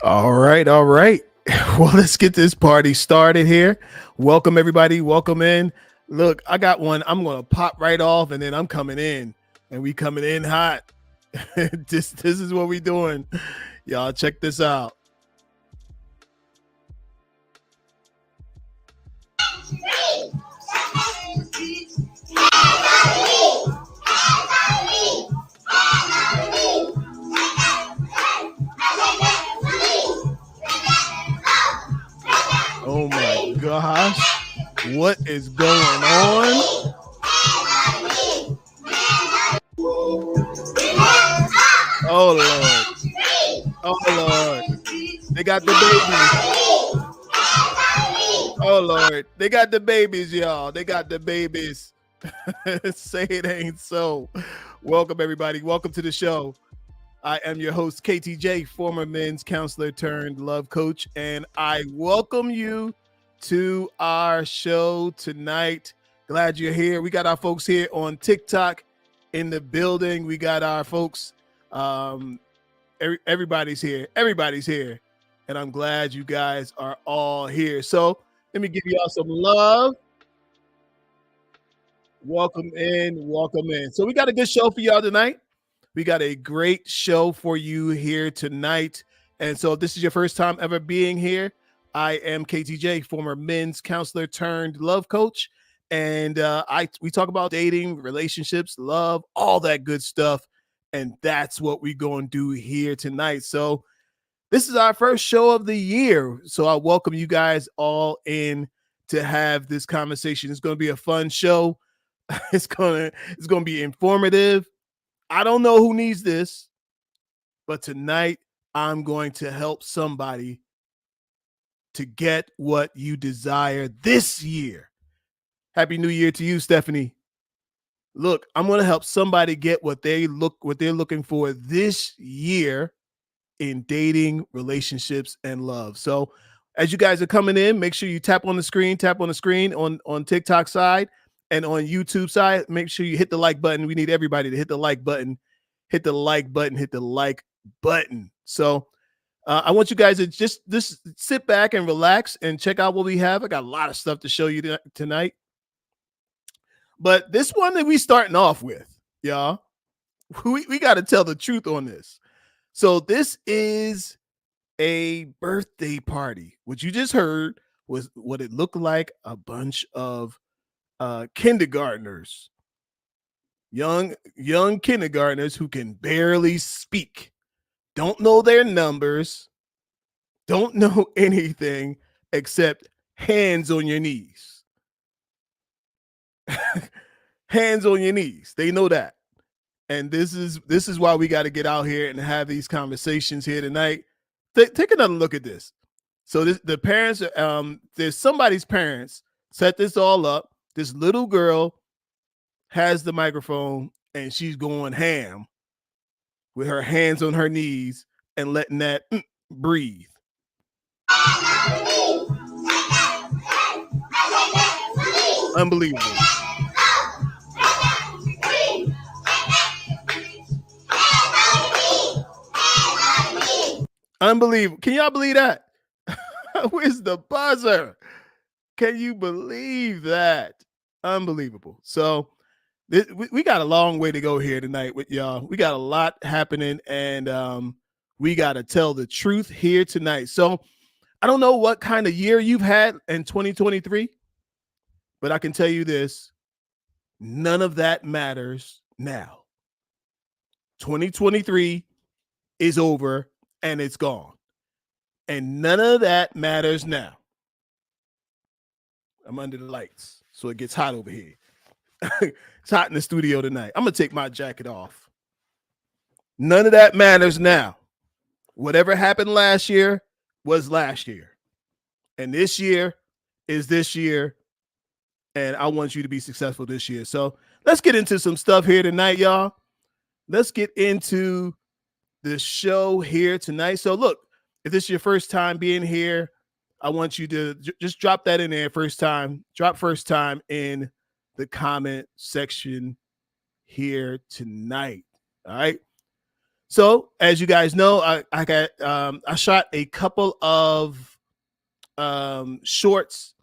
All right, all right. Well, let's get this party started here. Welcome everybody. Welcome in. Look, I got one. I'm gonna pop right off, and then I'm coming in, and we coming in hot. This is what we doing, y'all. Check this out. Oh my gosh, what is going on? Oh Lord, oh Lord, they got the babies. Oh Lord, they got the babies, y'all. They got the babies. Say it ain't so. Welcome everybody. Welcome to the show. I am your host, KTJ, former men's counselor turned love coach, and I welcome you to our show tonight. Glad you're here. We got our folks here on TikTok in the building. We got our folks. Everybody's here. Everybody's here. And I'm glad you guys are all here. So let me give y'all some love. Welcome in. Welcome in. So we got a good show for y'all tonight. We got a great show for you here tonight. And so if this is your first time ever being here, I am KTJ, former men's counselor turned love coach. And we talk about dating, relationships, love, all that good stuff. And that's what we're going to do here tonight. So this is our first show of the year. So I welcome you guys all in to have this conversation. It's going to be a fun show. It's going to be informative. I don't know who needs this, but tonight I'm going to help somebody to get what you desire this year. Happy New Year to you, Stephanie. Look, I'm going to help somebody get what they're looking for this year in dating, relationships, and love. So as you guys are coming in, make sure you tap on the screen on TikTok side. And on YouTube side, make sure you hit the like button. We need everybody to hit the like button, hit the like button, hit the like button. So I want you guys to just sit back and relax and check out what we have. I got a lot of stuff to show you tonight. But this one that we starting off with, y'all, we got to tell the truth on this. So this is a birthday party. What you just heard was what it looked like: a bunch of kindergartners, young kindergartners who can barely speak, don't know their numbers, don't know anything except hands on your knees. Hands on your knees. They know that. And this is why we got to get out here and have these conversations here tonight. Take another look at this. So the parents, there's somebody's parents set this all up. This little girl has the microphone and she's going ham with her hands on her knees and letting that breathe. Unbelievable. Unbelievable. Can y'all believe that? Where's the buzzer? Can you believe that? Unbelievable. So we got a long way to go here tonight with y'all. We got a lot happening, and we got to tell the truth here tonight. So I don't know what kind of year you've had in 2023, but I can tell you this: none of that matters now. 2023 is over and it's gone, and none of that matters now. I'm under the lights, so it gets hot over here. It's hot in the studio tonight. I'm going to take my jacket off. None of that matters now. Whatever happened last year was last year. And this year is this year. And I want you to be successful this year. So let's get into some stuff here tonight, y'all. Let's get into the show here tonight. So look, if this is your first time being here, I want you to just drop that in there first time. Drop first time in the comment section here tonight. All right. So as you guys know, I shot a couple of shorts,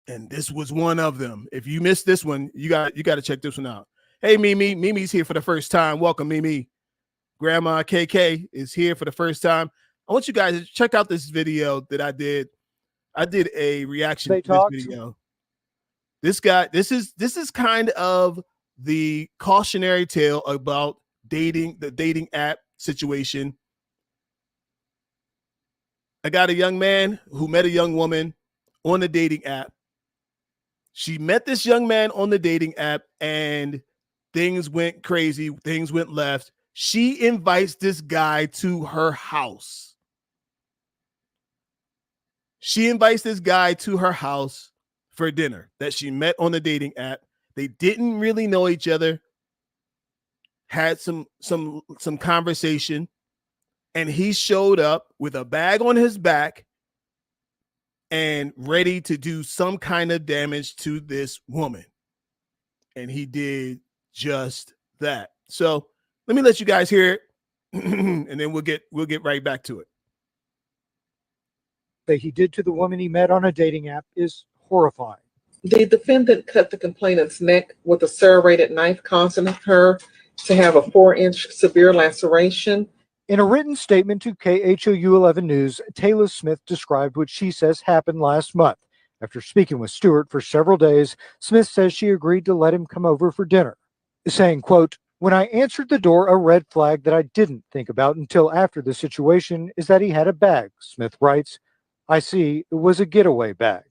and this was one of them. If you missed this one, you got to check this one out. Hey, Mimi's here for the first time. Welcome, Mimi. Grandma KK is here for the first time. I want you guys to check out this video that I did. I did a reaction to this video. This is kind of the cautionary tale about the dating app situation. I got a young man who met a young woman on the dating app. She met this young man on the dating app and things went crazy. Things went left. She invites this guy to her house. She invites this guy to her house for dinner that she met on the dating app. They didn't really know each other, had some conversation, and he showed up with a bag on his back and ready to do some kind of damage to this woman. And he did just that. So let me let you guys hear it, and then we'll get right back to it. That he did to the woman he met on a dating app is horrifying. The defendant cut the complainant's neck with a serrated knife, causing her to have a 4-inch severe laceration. In a written statement to KHOU 11 News, Taylor Smith described what she says happened last month. After speaking with Stewart for several days, Smith says she agreed to let him come over for dinner, saying, quote, "When I answered the door, a red flag that I didn't think about until after the situation is that he had a bag," Smith writes. "I see it was a getaway bag."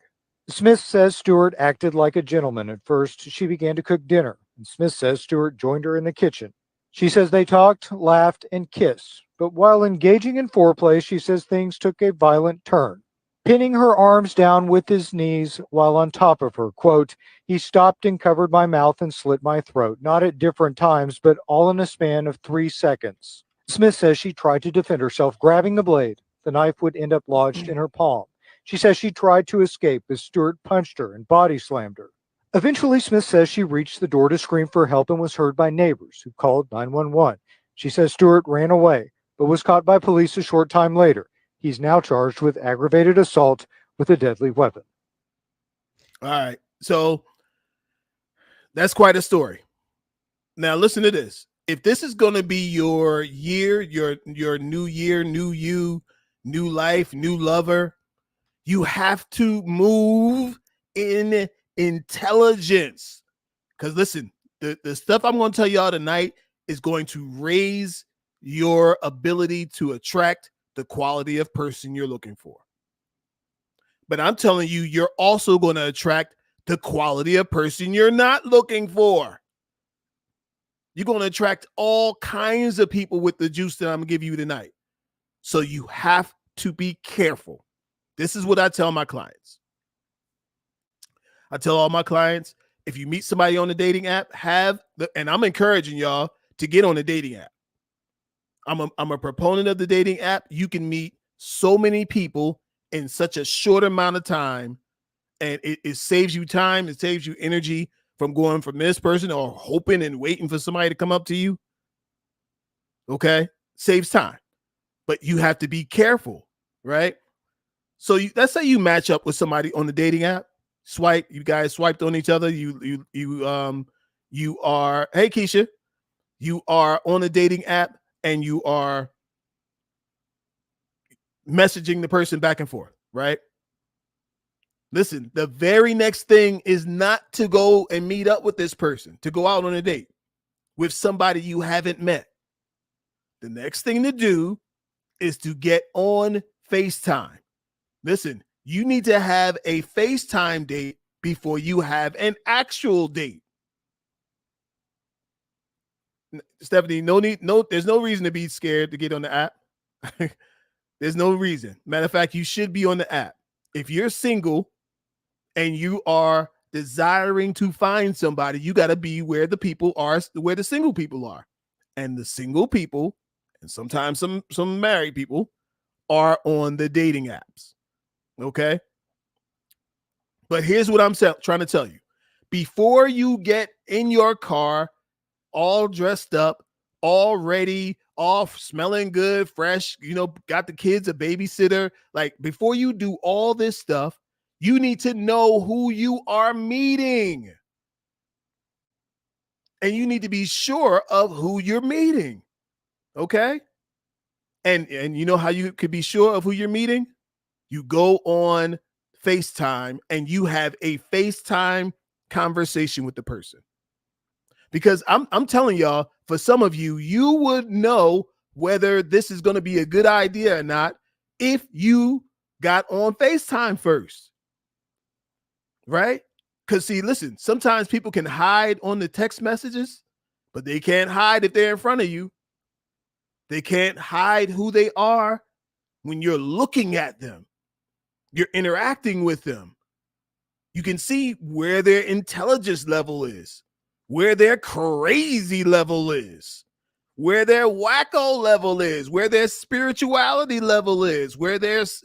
Smith says Stewart acted like a gentleman. At first, she began to cook dinner, and Smith says Stewart joined her in the kitchen. She says they talked, laughed, and kissed. But while engaging in foreplay, she says things took a violent turn. Pinning her arms down with his knees while on top of her, quote, "He stopped and covered my mouth and slit my throat, not at different times, but all in a span of 3 seconds. Smith says she tried to defend herself, grabbing the blade. The knife would end up lodged in her palm. She says she tried to escape as Stewart punched her and body slammed her. Eventually, Smith says she reached the door to scream for help and was heard by neighbors who called 911. She says Stewart ran away, but was caught by police a short time later. He's now charged with aggravated assault with a deadly weapon. All right. So that's quite a story. Now listen to this. If this is going to be your year, your new year, new you, new life, new lover, you have to move in intelligence. Because listen, the stuff I'm going to tell y'all tonight is going to raise your ability to attract the quality of person you're looking for. But I'm telling you, you're also going to attract the quality of person you're not looking for. You're going to attract all kinds of people with the juice that I'm going to give you tonight. So you have to be careful. This is what I tell my clients. I tell all my clients, if you meet somebody on the dating app, and I'm encouraging y'all to get on the dating app. I'm a proponent of the dating app. You can meet so many people in such a short amount of time, and it saves you time. It saves you energy from going from this person or hoping and waiting for somebody to come up to you. Okay? Saves time. But you have to be careful, right? So let's say you match up with somebody on the dating app. You guys swiped on each other. You are, hey Keisha, you are on a dating app and you are messaging the person back and forth, right? Listen, the very next thing is not to go and meet up with this person, to go out on a date with somebody you haven't met. The next thing to do is to get on FaceTime. Listen, you need to have a FaceTime date before you have an actual date. Stephanie, there's no reason to be scared to get on the app. There's no reason. Matter of fact, you should be on the app. If you're single and you are desiring to find somebody, you got to be where the people are, where the single people are. And the single people, and sometimes some married people, are on the dating apps. Okay? But here's what I'm trying to tell you. Before you get in your car, all dressed up, already off, smelling good, fresh, got the kids a babysitter. Like, before you do all this stuff, you need to know who you are meeting. And you need to be sure of who you're meeting. Okay? And you know how you could be sure of who you're meeting? You go on FaceTime and you have a FaceTime conversation with the person. Because I'm telling y'all, for some of you, you would know whether this is going to be a good idea or not if you got on FaceTime first. Right? Because see, listen, sometimes people can hide on the text messages, but they can't hide if they're in front of you. They can't hide who they are when you're looking at them. You're interacting with them. You can see where their intelligence level is, where their crazy level is, where their wacko level is, where their spirituality level is, where there's,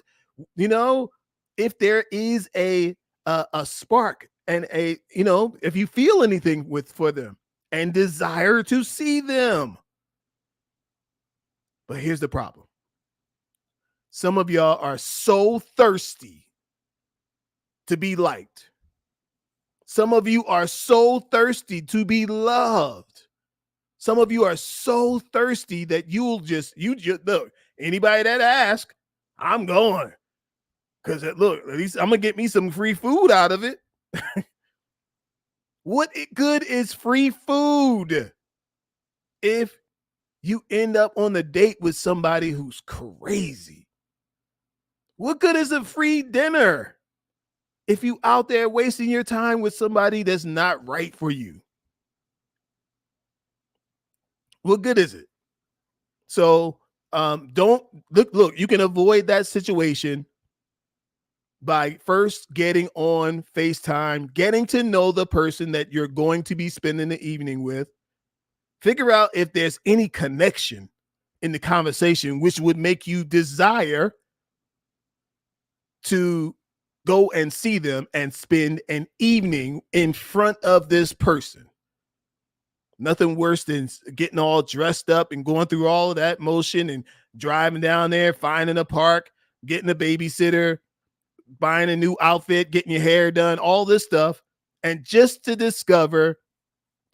if there is a spark and if you feel anything for them and desire to see them. But here's the problem. Some of y'all are so thirsty to be liked. Some of you are so thirsty to be loved. Some of you are so thirsty that you just look, anybody that asks, I'm going. Because look, at least I'm going to get me some free food out of it. What good is free food if you end up on the date with somebody who's crazy? What good is a free dinner if you out there wasting your time with somebody that's not right for you? What good is it? So don't look, you can avoid that situation by first getting on FaceTime, getting to know the person that you're going to be spending the evening with. Figure out if there's any connection in the conversation which would make you desire to go and see them and spend an evening in front of this person. Nothing worse than getting all dressed up and going through all of that motion and driving down there, finding a park, getting a babysitter, buying a new outfit, getting your hair done, all this stuff. And just to discover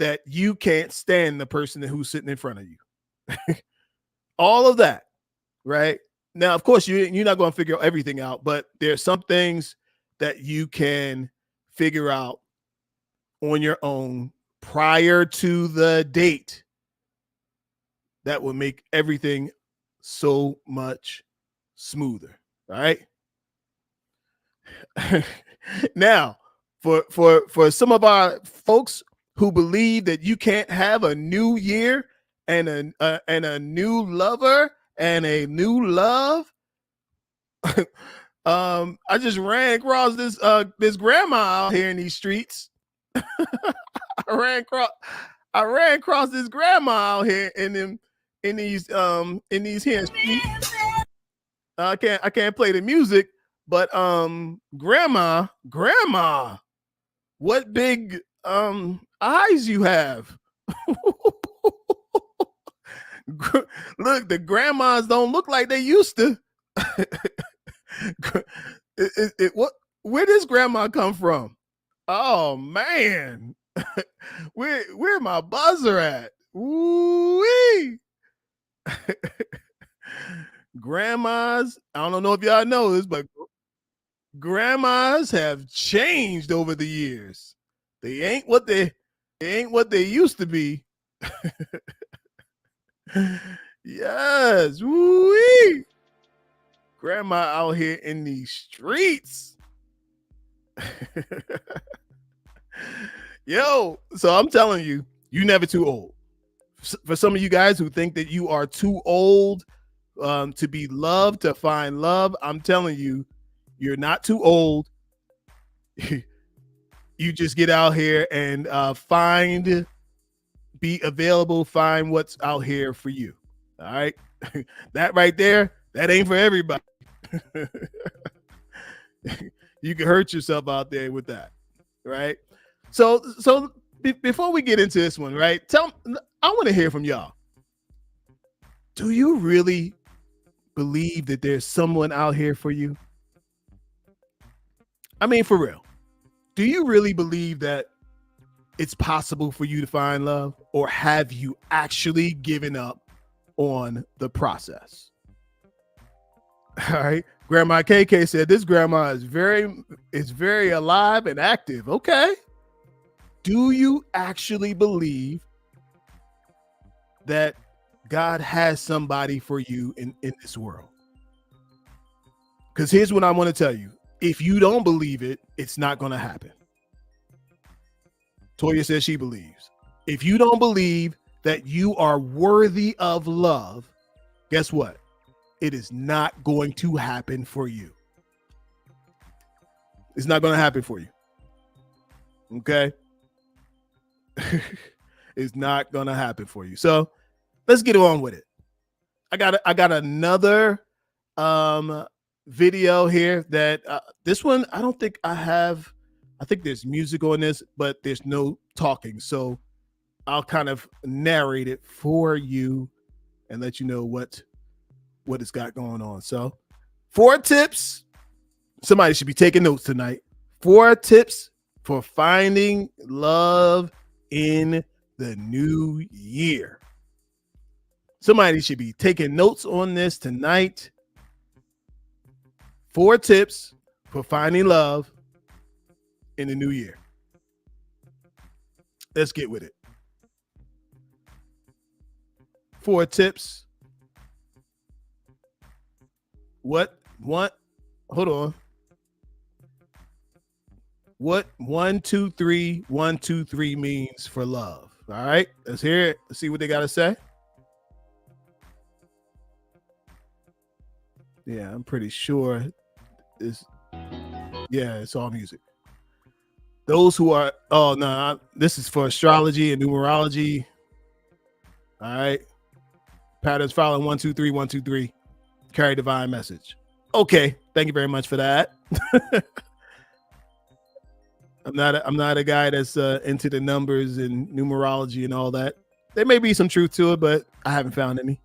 that you can't stand the person who's sitting in front of you. All of that, right? Now, of course, you're not going to figure everything out, but there's some things that you can figure out on your own prior to the date that will make everything so much smoother, right? Now, for some of our folks who believe that you can't have a new year and a new lover and a new love, I just ran across this grandma out here in these streets. I ran across this grandma out here in these here streets. I can't play the music, but grandma, what big eyes you have. Look, the grandmas don't look like they used to. Where does grandma come from? Oh man. Where my buzzer at? Ooh-wee. Grandmas, I don't know if y'all know this, but grandmas have changed over the years. They ain't what they used to be. Yes, woo-wee. Grandma out here in these streets. Yo, so I'm telling you, you're never too old. For some of you guys who think that you are too old to be loved, to find love, I'm telling you, you're not too old. You just get out here and be available, find what's out here for you. All right. That right there, that ain't for everybody. You can hurt yourself out there with that. Right. So before we get into this one, right? I want to hear from y'all. do you really believe that there's someone out here for you? I mean, for real. Do you really believe that it's possible for you to find love, or have you actually given up on the process? All right. Grandma KK said this grandma is very alive and active. Okay. Do you actually believe that God has somebody for you in this world? Because here's what I want to tell you. If you don't believe it, it's not going to happen. Toya says she believes. If you don't believe that you are worthy of love, guess what? It is not going to happen for you. It's not going to happen for you. Okay? It's not going to happen for you. So let's get on with it. I got another video here that this one, I don't think I have. I think there's music on this, but there's no talking. So I'll kind of narrate it for you and let you know what it's got going on. So 4 tips. Somebody should be taking notes tonight. 4 tips for finding love in the new year. Somebody should be taking notes on this tonight. 4 tips for finding love in the new year. Let's get with it. 4 tips. What? Hold on. What 1, 2, 3, 1, 2, 3 means for love. All right, let's hear it. Let's see what they got to say. Yeah, I'm pretty sure it's all music. Those who are, this is for astrology and numerology. All right. Patterns following 1, 2, 3, 1, 2, 3. Carry divine message. Okay. Thank you very much for that. I'm not a guy that's into the numbers and numerology and all that. There may be some truth to it, but I haven't found any.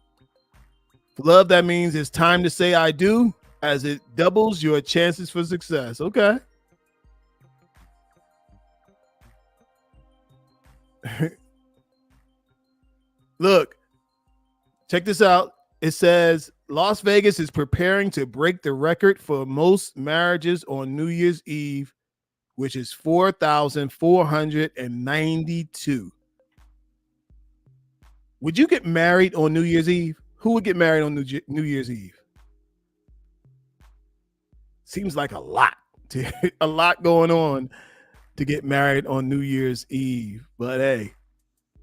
For love, that means it's time to say I do, as it doubles your chances for success. Okay. Look, check this out. It says Las Vegas is preparing to break the record for most marriages on New Year's Eve, which is 4,492. Would you get married on New Year's Eve? Who would get married on New Year's Eve? Seems like a lot going on to get married on New Year's Eve. But hey,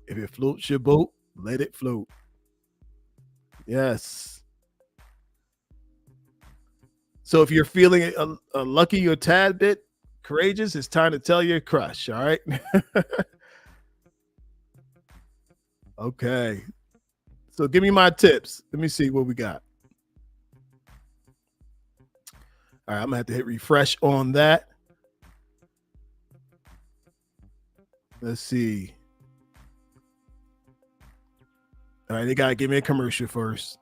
if it floats your boat, let it float. Yes. So if you're feeling a lucky or tad bit courageous, it's time to tell your crush. All right. Okay. So give me my tips. Let me see what we got. All right. I'm going to have to hit refresh on that. Let's see. All right. They got to give me a commercial first.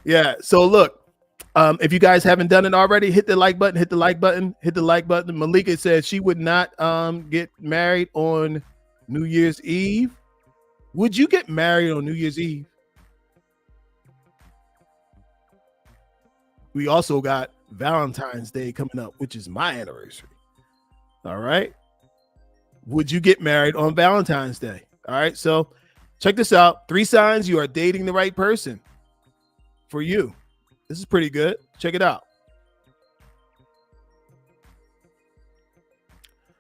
Yeah. So look. If you guys haven't done it already, hit the like button, hit the like button. Malika said she would not get married on New Year's Eve. Would you get married on New Year's Eve? We also got Valentine's Day coming up, which is my anniversary. All right. Would you get married on Valentine's Day? All right. So check this out. 3 signs you are dating the right person for you. This is pretty good. Check it out.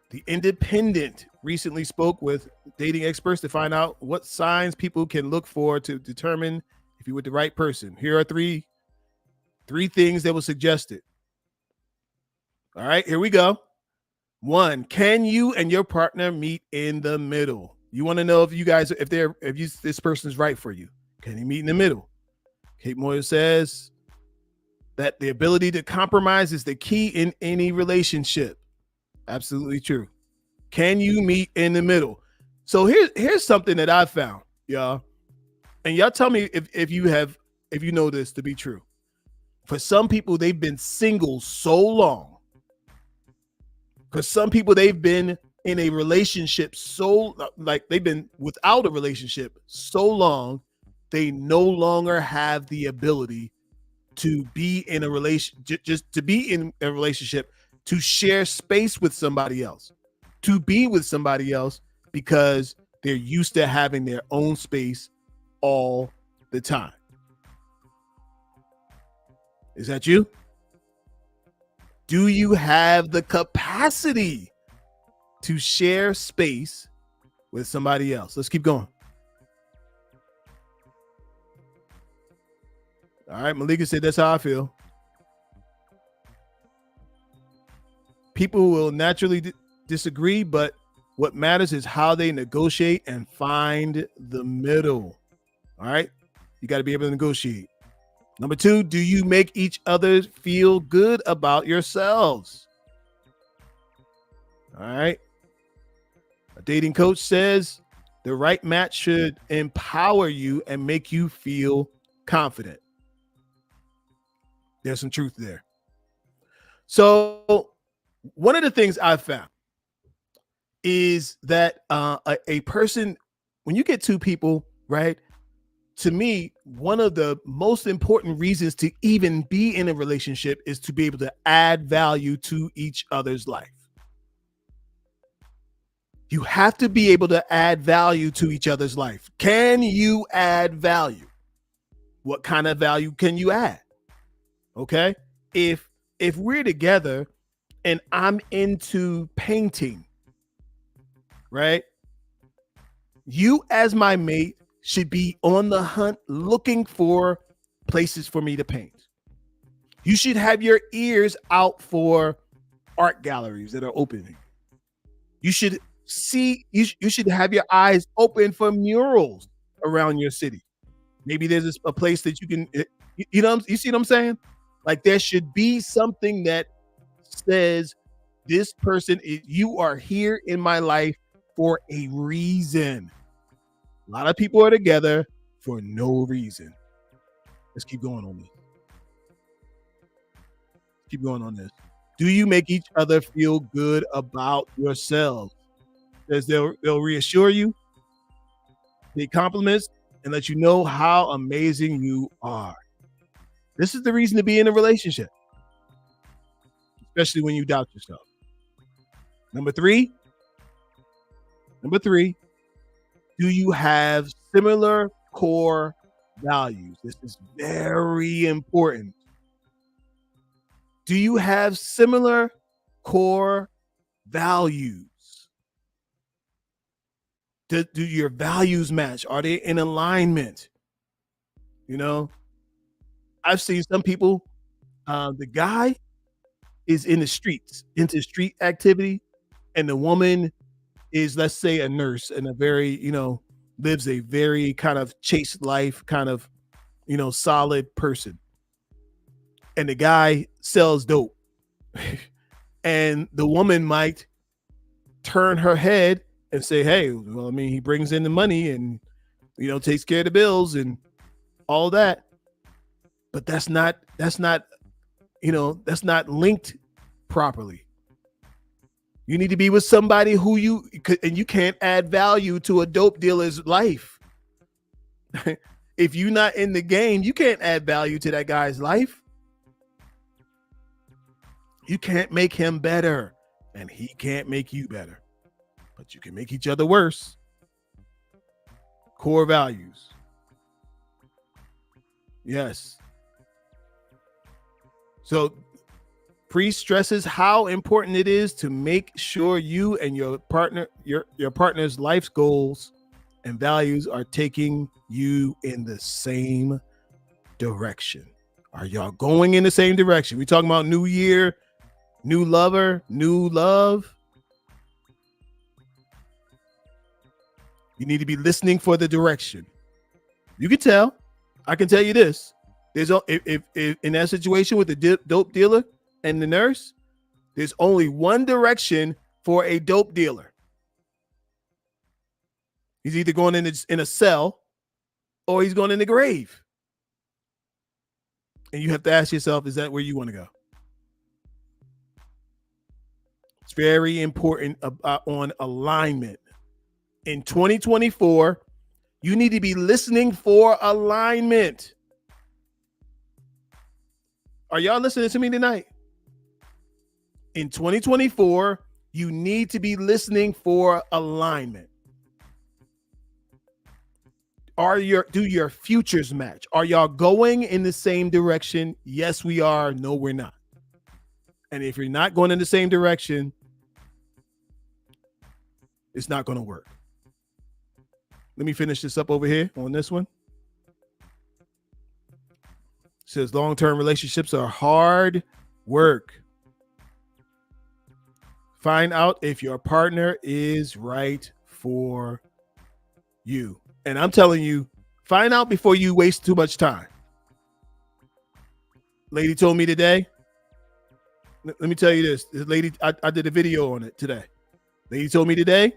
The Independent recently spoke with dating experts to find out what signs people can look for to determine if you're with the right person. Here are three things that were suggested. All right, here we go. 1, can you and your partner meet in the middle? You want to know if this person's right for you. Can you meet in the middle? Kate Moyer says that the ability to compromise is the key in any relationship. Absolutely true. Can you meet in the middle? So here's something that I found, y'all. And y'all tell me if you know this to be true. For some people, they've been single so long. For some people, they've been in a relationship so, like, they've been without a relationship so long, they no longer have the ability to be in a just to be in a relationship, to share space with somebody else, to be with somebody else, because they're used to having their own space all the time. Is that you? Do you have the capacity to share space with somebody else? Let's keep going. All right, Malika said, that's how I feel. People will naturally disagree, but what matters is how they negotiate and find the middle. All right, you got to be able to negotiate. Number 2, do you make each other feel good about yourselves? All right. A dating coach says the right match should empower you and make you feel confident. There's some truth there. So one of the things I've found is that a person, when you get 2 people, right? To me, one of the most important reasons to even be in a relationship is to be able to add value to each other's life. You have to be able to add value to each other's life. Can you add value? What kind of value can you add? Okay. If we're together and I'm into painting, right? You as my mate should be on the hunt looking for places for me to paint. You should have your ears out for art galleries that are opening. You should you should have your eyes open for murals around your city. Maybe there's a place that you can, you see what I'm saying? Like, there should be something that says this person, you are here in my life for a reason. A lot of people are together for no reason. Let's keep going on this. Keep going on this. Do you make each other feel good about yourselves? Because they'll reassure you, they compliments, and let you know how amazing you are. This is the reason to be in a relationship, especially when you doubt yourself. Number three, do you have similar core values? This is very important. Do you have similar core values? Do your values match? Are they in alignment? You know, I've seen some people, the guy is in the streets, into street activity, and the woman is, let's say, a nurse and a very, lives a very kind of chaste life, kind of, solid person. And the guy sells dope. And the woman might turn her head and say, hey, well, I mean, he brings in the money and, takes care of the bills and all that. But that's not linked properly. You need to be with somebody who you can't add value to a dope dealer's life. If you're not in the game, you can't add value to that guy's life. You can't make him better, and he can't make you better, but you can make each other worse. Core values. Yes. So Priest stresses how important it is to make sure you and your partner, your partner's life's goals and values are taking you in the same direction. Are y'all going in the same direction? We talking about new year, new lover, new love. You need to be listening for the direction. You can tell. I can tell you this. There's if in that situation with the dope dealer and the nurse, there's only one direction for a dope dealer. He's either going in a cell or he's going in the grave. And you have to ask yourself, is that where you want to go? It's very important on alignment. In 2024, you need to be listening for alignment. Are y'all listening to me tonight? In 2024, you need to be listening for alignment. Do your futures match? Are y'all going in the same direction? Yes, we are. No, we're not. And if you're not going in the same direction, it's not going to work. Let me finish this up over here on this one. It says long-term relationships are hard work. Find out if your partner is right for you. And I'm telling you, find out before you waste too much time. Lady told me today. Let me tell you this. This lady, I did a video on it today. Lady told me today.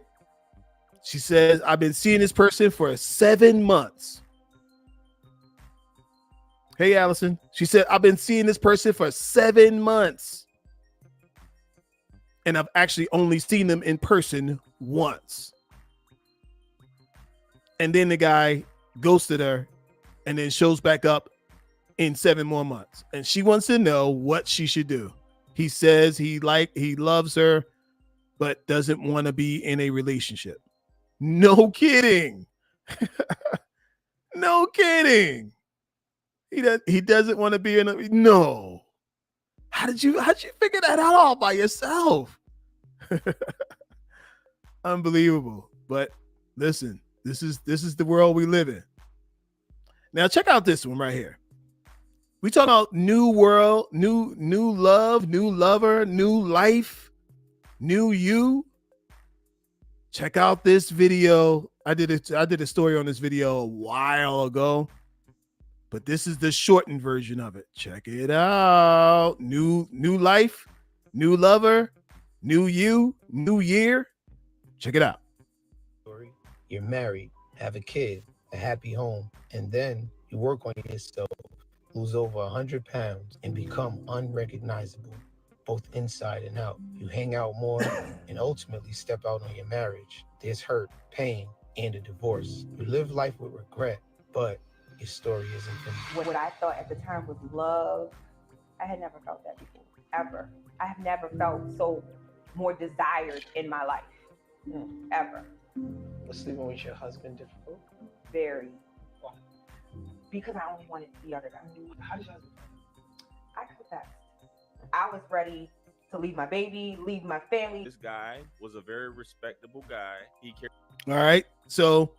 She says, I've been seeing this person for 7 months. Hey, Allison. She said, I've been seeing this person for 7 months. And I've actually only seen them in person once. And then the guy ghosted her and then shows back up in 7 more months. And she wants to know what she should do. He says he loves her, but doesn't want to be in a relationship. No kidding. No kidding. He doesn't want to be in a, no. How'd you figure that out all by yourself? Unbelievable. But listen, this is the world we live in. Now check out this one right here. We talk about new world, new love, new lover, new life, new you. Check out this video. I did a story on this video a while ago, but this is the shortened version of it. Check it out. New life, new lover, new you, new year. Check it out. You're married, have a kid, a happy home, and then you work on yourself, lose over 100 pounds, and become unrecognizable, both inside and out. You hang out more and ultimately step out on your marriage. There's hurt, pain, and a divorce. You live life with regret, but your story isn't finished. What I thought at the time was love, I had never felt that before, ever. I have never felt so more desired in my life, ever. Was sleeping with your husband difficult? Very. Why? Because I only wanted the other guy. How did you husband? I confessed. I was ready to leave my baby, leave my family. This guy was a very respectable guy. He cared. All right. So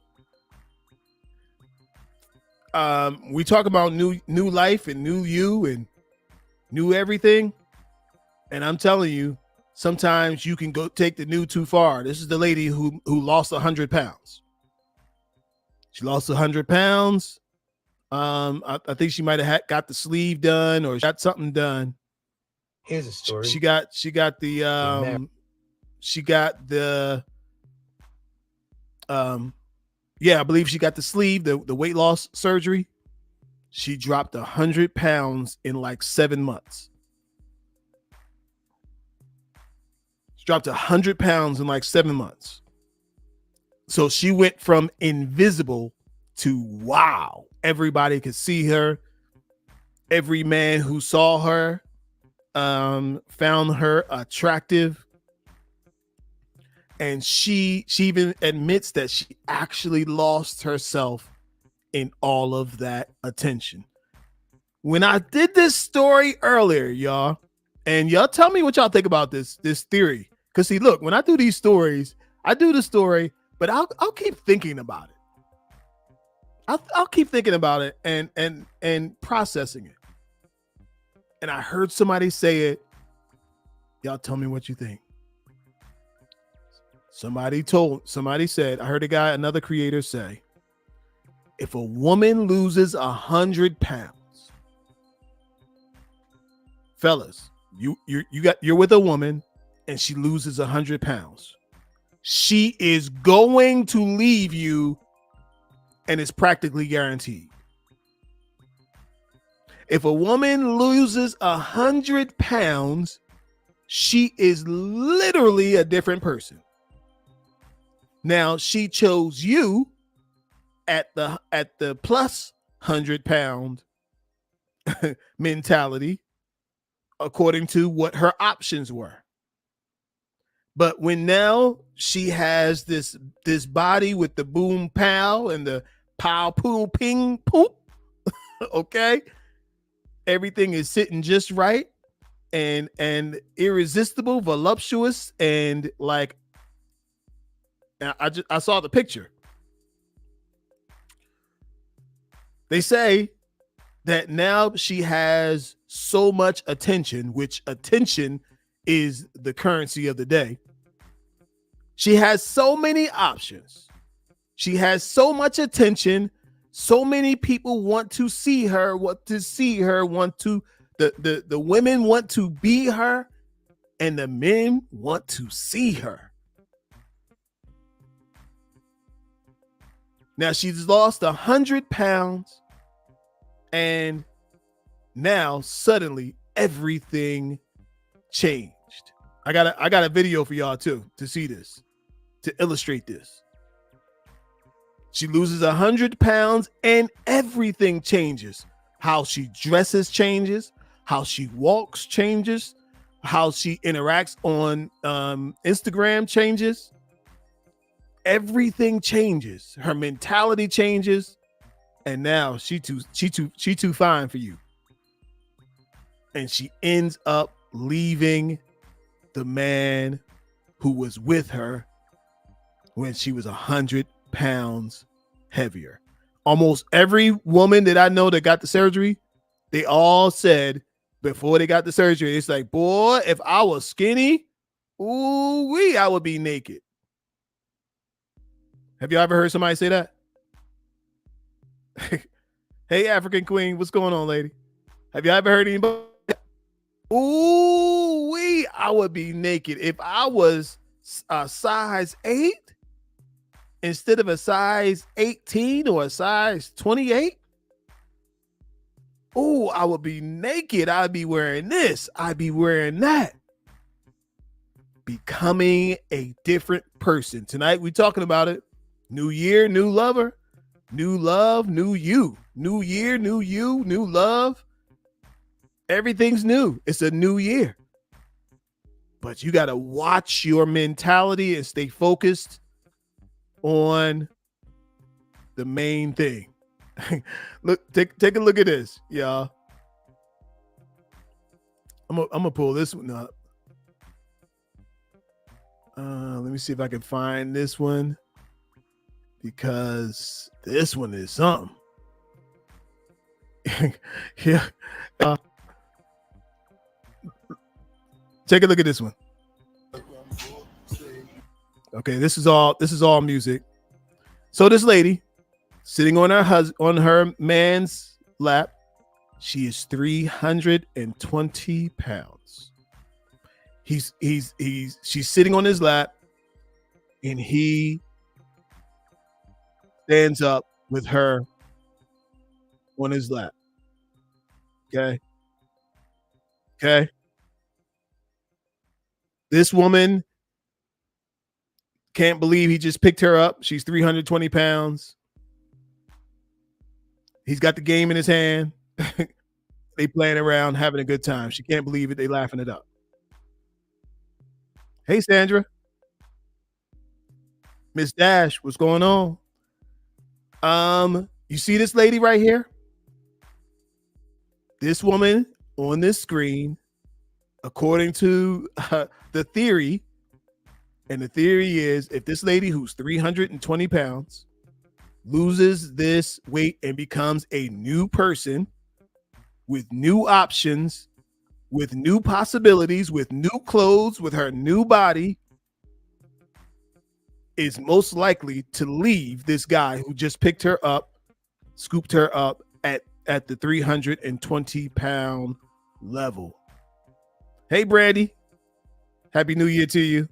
we talk about new life and new you and new everything. And I'm telling you, sometimes you can go take the new too far. This is the lady who lost 100 pounds. She lost 100 pounds. I think she might have got the sleeve done or got something done. Here's a story. She got the I believe she got the sleeve, the weight loss surgery. She dropped 100 pounds in like 7 months. She dropped 100 pounds in like 7 months. So she went from invisible to wow. Everybody could see her. Every man who saw her found her attractive. And she even admits that she actually lost herself in all of that attention. When I did this story earlier, y'all, and y'all tell me what y'all think about this theory. Because see, look, when I do these stories, I do the story, but I'll keep thinking about it. I'll keep thinking about it and processing it. And I heard somebody say it. Y'all tell me what you think. Somebody said, I heard another creator say, if a woman loses 100 pounds, fellas, you're with a woman and she loses 100 pounds. She is going to leave you and it's practically guaranteed. If a woman loses 100 pounds, she is literally a different person. Now, she chose you at the plus 100-pound mentality according to what her options were. But when now she has this body with the boom pow and the pow poo ping poop, okay, everything is sitting just right and irresistible, voluptuous, and like I saw the picture. They say that now she has so much attention, which attention is the currency of the day. She has so many options. She has so much attention. So many people want to see her, the women want to be her, and the men want to see her. Now she's lost 100 pounds, and now suddenly everything changed. I got a video for y'all too to see this, to illustrate this. She loses 100 pounds and everything changes. How she dresses changes, how she walks changes, how she interacts on Instagram changes. Everything changes. Her mentality changes, and now she too fine for you. And she ends up leaving the man who was with her when she was 100 pounds heavier. Almost every woman that I know that got the surgery, they all said before they got the surgery, it's like, boy, if I was skinny, I would be naked. Have you ever heard somebody say that? Hey, African queen, what's going on, lady? Have you ever heard anybody? I would be naked if I was a size 8 instead of a size 18 or a size 28. I would be naked. I'd be wearing this. I'd be wearing that. Becoming a different person. Tonight, we're talking about it. New year, new lover, new love, new you. New year, new you, new love. Everything's new. It's a new year. But you got to watch your mentality and stay focused on the main thing. Look, take a look at this, y'all. I'm gonna pull this one up. Let me see if I can find this one, because this one is something. Yeah. Take a look at this one. Okay, this is all music. So this lady sitting on her man's lap, she is 320 pounds. She's sitting on his lap, and he stands up with her on his lap. Okay. This woman can't believe he just picked her up. She's 320 pounds. He's got the game in his hand. They playing around, having a good time. She can't believe it. They laughing it up. Hey, Sandra. Miss Dash, what's going on? You see this lady right here? This woman on this screen, according to the theory, and the theory is if this lady who's 320 pounds loses this weight and becomes a new person with new options, with new possibilities, with new clothes, with her new body, is most likely to leave this guy who just picked her up, scooped her up at the 320 pound level. Hey, Brandy. Happy New Year to you.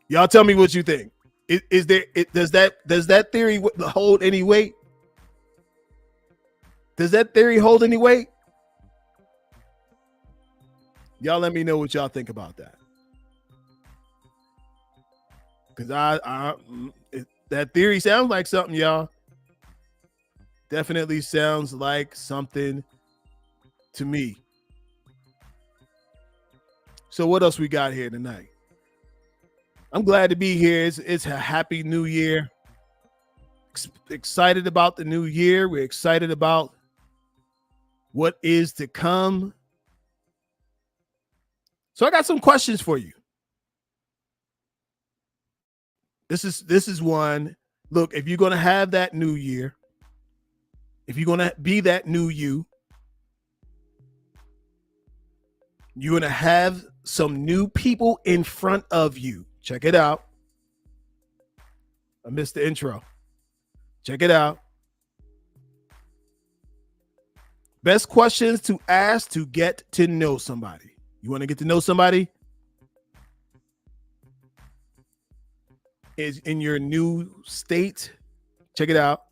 Y'all tell me what you think. Is there? Does that theory hold any weight? Does that theory hold any weight? Y'all let me know what y'all think about that. Because that theory sounds like something, y'all. Definitely sounds like something to me. So what else we got here tonight? I'm glad to be here. It's a happy new year. Excited about the new year. We're excited about what is to come. So I got some questions for you. This is one. Look, if you're going to have that new year, if you're going to be that new you, you're going to have some new people in front of you. Check it out. I missed the intro. Check it out. Best questions to ask to get to know somebody. You want to get to know somebody? Is in your new state. Check it out.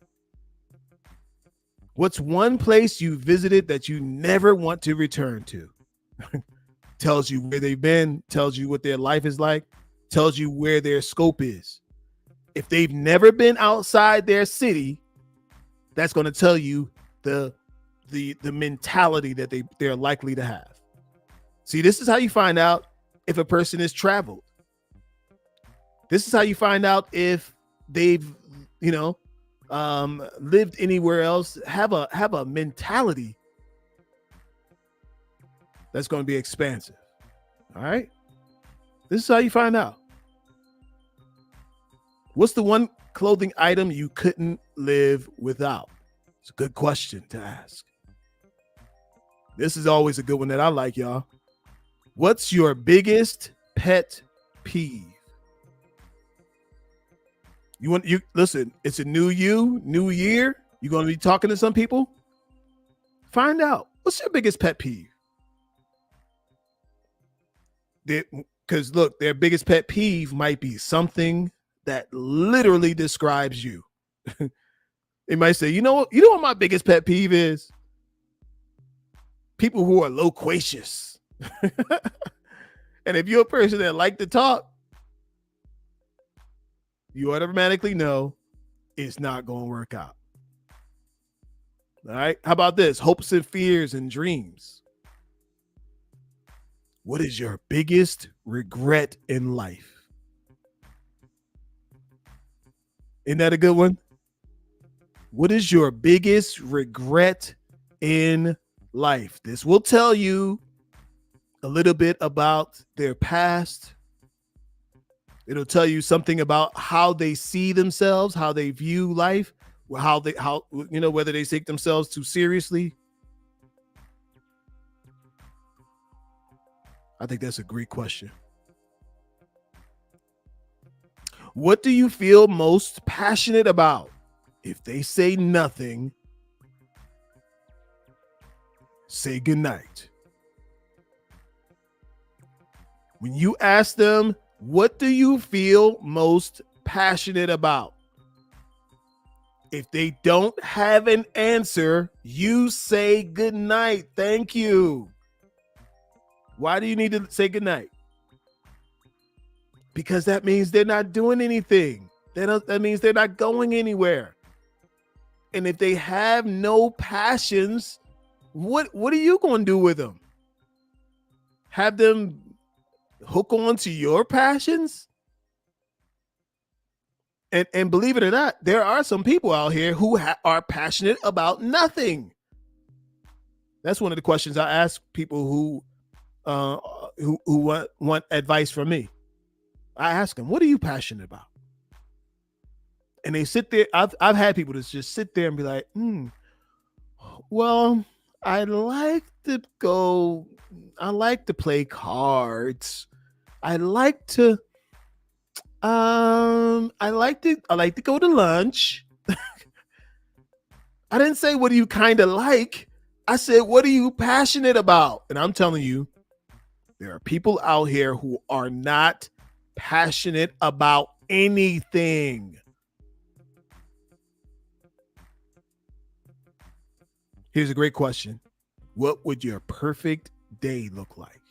What's one place you visited that you never want to return to? Tells you where they've been, tells you what their life is like, tells you where their scope is. If they've never been outside their city, that's going to tell you the mentality that they're likely to have. See, this is how you find out if a person is traveled. This is how you find out if they've, lived anywhere else, have a mentality that's going to be expansive. All right. This is how you find out. What's the one clothing item you couldn't live without? It's a good question to ask. This is always a good one that I like, y'all. What's your biggest pet peeve? You listen, it's a new year. You're going to be talking to some people. Find out, what's your biggest pet peeve? Because look, their biggest pet peeve might be something that literally describes you. They might say, you know what my biggest pet peeve is? People who are loquacious. And if you're a person that like to talk, you automatically know it's not going to work out. All right. How about this? Hopes and fears and dreams. What is your biggest regret in life? Isn't that a good one? What is your biggest regret in life? This will tell you a little bit about their past. It'll tell you something about how they see themselves, how they view life, whether they take themselves too seriously. I think that's a great question. What do you feel most passionate about? If they say nothing, say goodnight. When you ask them, what do you feel most passionate about? If they don't have an answer, you say goodnight. Thank you. Why do you need to say goodnight? Because that means they're not doing anything. That means they're not going anywhere. And if they have no passions, what are you going to do with them? Have them hook on to your passions? And believe it or not, there are some people out here who are passionate about nothing. That's one of the questions I ask people who want advice from me. I ask them, what are you passionate about? And they sit there. I've had people that just sit there and be like, well, I like to play cards. I like to go to lunch. I didn't say, what do you kind of like? I said, what are you passionate about? And I'm telling you, there are people out here who are not passionate about anything. Here's a great question. What would your perfect day look like?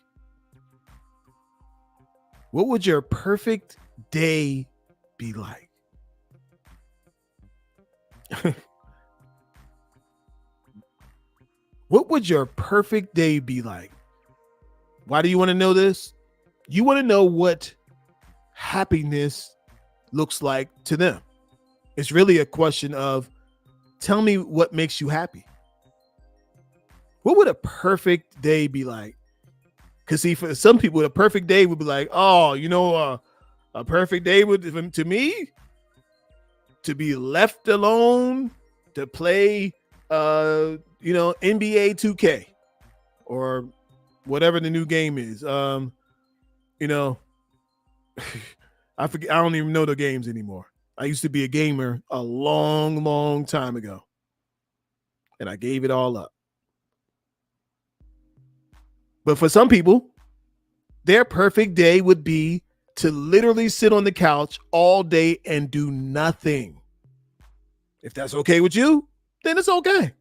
What would your perfect day be like? What would your perfect day be like? Why do you want to know this? You want to know what happiness looks like to them. It's really a question of, tell me what makes you happy. What would a perfect day be like? Because see, for some people, a perfect day would be like, oh, a perfect day would, to me, to be left alone to play, NBA 2K or whatever the new game is. I forget. I don't even know the games anymore. I used to be a gamer a long, long time ago, and I gave it all up. But for some people, their perfect day would be to literally sit on the couch all day and do nothing. If that's okay with you, then it's okay.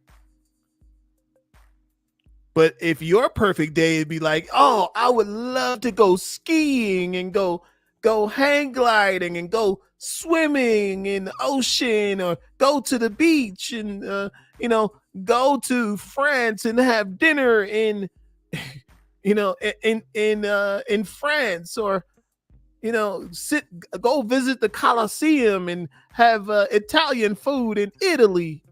But if your perfect day would be like, oh, I would love to go skiing and go hang gliding and go swimming in the ocean, or go to the beach and go to France and have dinner in in France, or go visit the Colosseum and have Italian food in Italy.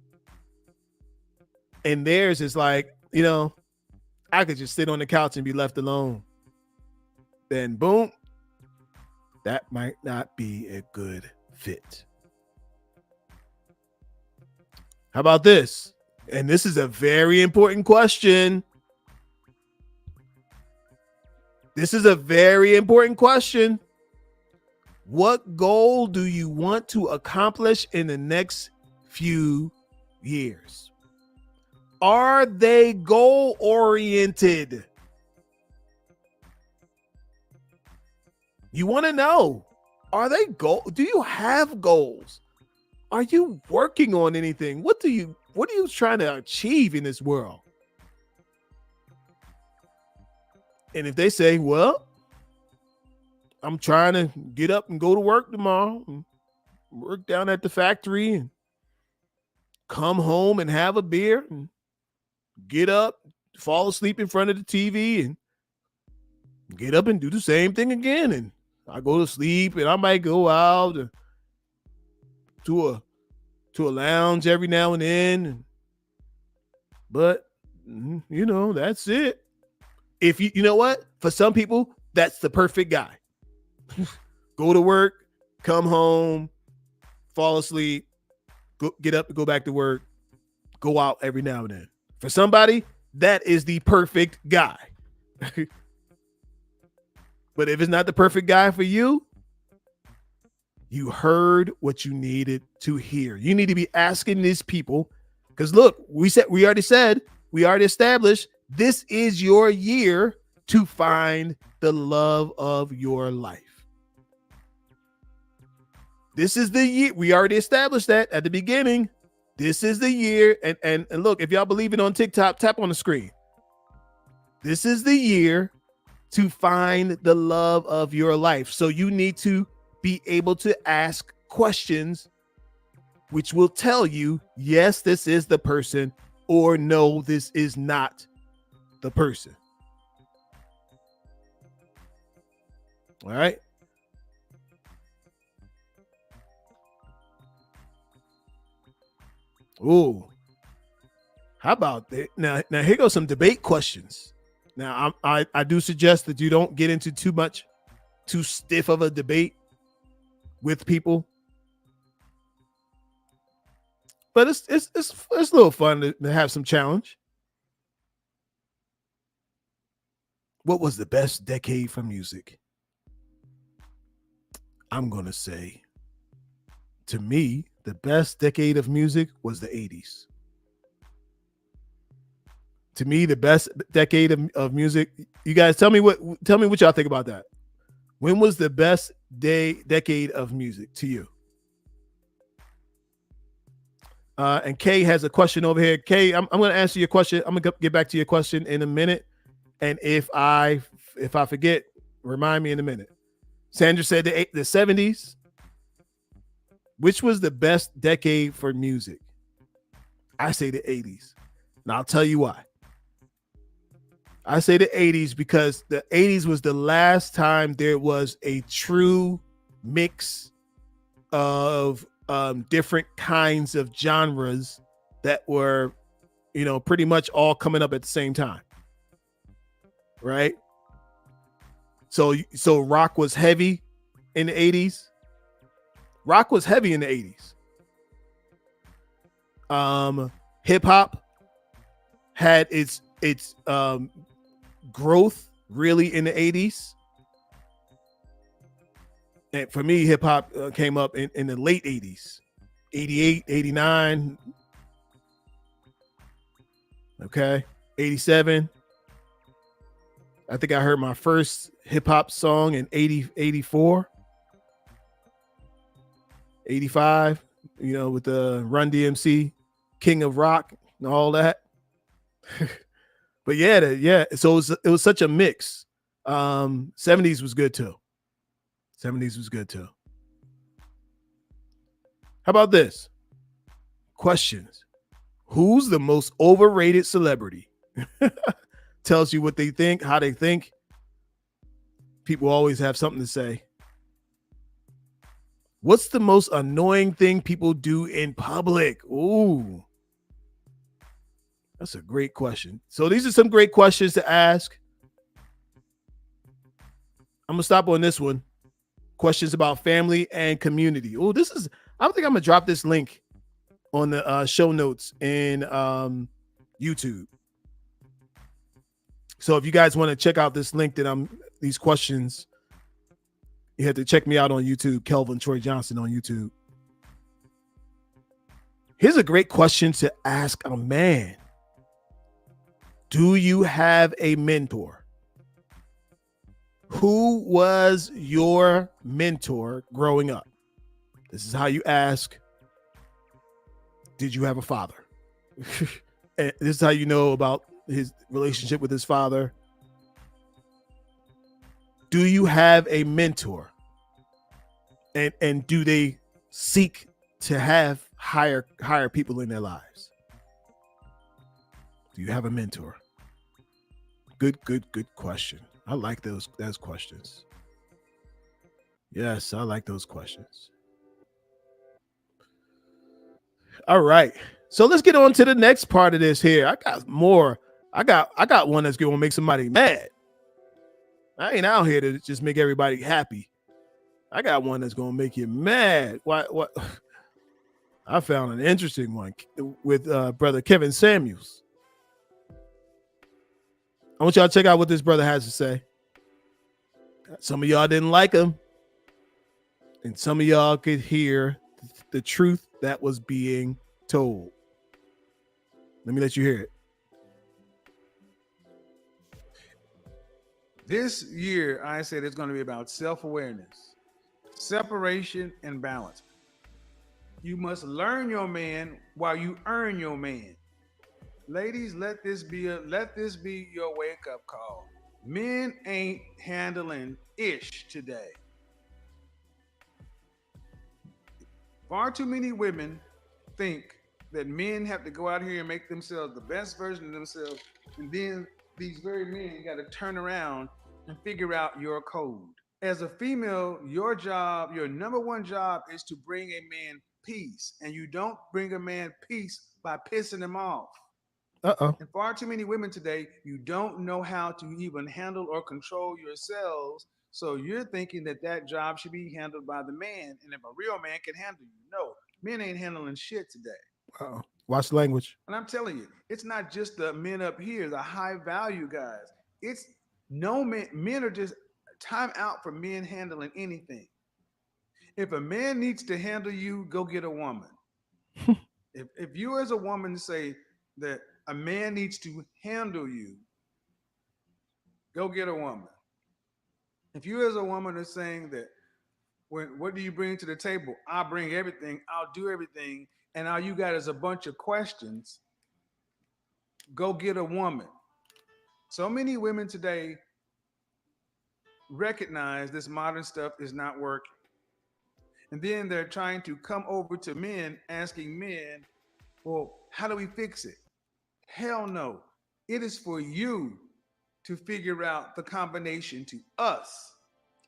And theirs is like, I could just sit on the couch and be left alone. Then boom, that might not be a good fit. How about this? And this is a very important question. This is a very important question. What goal do you want to accomplish in the next few years? Are they goal-oriented? You want to know, are they do you have goals? Are you working on anything? What are you trying to achieve in this world? And if they say, well, I'm trying to get up and go to work tomorrow and work down at the factory and come home and have a beer and get up, fall asleep in front of the TV and get up and do the same thing again. And I go to sleep and I might go out to a lounge every now and then. But, that's it. If you know what? For some people, that's the perfect guy. Go to work, come home, fall asleep, get up and go back to work, go out every now and then. For somebody, that is the perfect guy. But if it's not the perfect guy for you, you heard what you needed to hear. You need to be asking these people, because look, we already established, this is your year to find the love of your life. This is the year. We already established that at the beginning. This is the year. And look, if y'all believe it on TikTok, tap on the screen. This is the year to find the love of your life. So you need to be able to ask questions which will tell you, yes, this is the person, or no, this is not the person. All right. Ooh. How about that? Now here goes some debate questions. Now I do suggest that you don't get into too stiff of a debate with people. But it's a little fun to have some challenge. What was the best decade for music? I'm going to say, to me, the best decade of music was the 80s. To me, the best decade of music. You guys tell me what y'all think about that. When was the best decade of music to you? And Kay has a question over here. Kay, I'm going to answer your question. I'm going to get back to your question in a minute. And if I forget, remind me in a minute. Sandra said the 70s. Which was the best decade for music? I say the 80s. And I'll tell you why. I say the 80s because the 80s was the last time there was a true mix of different kinds of genres that were, pretty much all coming up at the same time. Right? So rock was heavy in the 80s. Rock was heavy in the 80s. Hip hop had its growth really in the 80s. And for me, hip hop came up in the late 80s, 88, 89. Okay. 87. I think I heard my first hip hop song in 84, 85, with the Run DMC, King of Rock and all that. But yeah. So it was such a mix. 70s was good too. 70s was good too. How about this? Questions. Who's the most overrated celebrity? Tells you what they think, how they think. People always have something to say. What's the most annoying thing people do in public? Ooh. That's a great question. So these are some great questions to ask. I'm going to stop on this one. Questions about family and community. Oh, I think I'm going to drop this link on the show notes in YouTube. So if you guys want to check out this link these questions, you have to check me out on YouTube, Kelvin Troy Johnson on YouTube. Here's a great question to ask a man. Do you have a mentor? Who was your mentor growing up? This is how you ask. Did you have a father? And this is how you know about his relationship with his father. Do you have a mentor? And do they seek to have higher people in their lives? Do you have a mentor? Good question. I like those questions. Yes, I like those questions. All right. So let's get on to the next part of this here. I got more. I got one that's going to make somebody mad. I ain't out here to just make everybody happy. I got one that's going to make you mad. What? I found an interesting one with brother Kevin Samuels. I want y'all to check out what this brother has to say. Some of y'all didn't like him, and some of y'all could hear the truth that was being told. Let me let you hear it. This year, I said it's going to be about self-awareness, separation, and balance. You must learn your man while you earn your man. Ladies, let this be your wake-up call. Men ain't handling ish today. Far too many women think that men have to go out here and make themselves the best version of themselves, and then these very men got to turn around and figure out your code. As a female, your number one job is to bring a man peace, and you don't bring a man peace by pissing him off. And far too many women today, you don't know how to even handle or control yourselves. So you're thinking that job should be handled by the man. And if a real man can handle you, no, men ain't handling shit today. Watch the language. And I'm telling you, it's not just the men up here, the high value guys. It's no men. Men are just time out for men handling anything. If a man needs to handle you, go get a woman. If you as a woman say that a man needs to handle you, go get a woman. If you as a woman are saying that what do you bring to the table? I'll bring everything. I'll do everything. And all you got is a bunch of questions. Go get a woman. So many women today recognize this modern stuff is not working. And then they're trying to come over to men, asking men, well, how do we fix it? Hell no. It is for you to figure out the combination to us,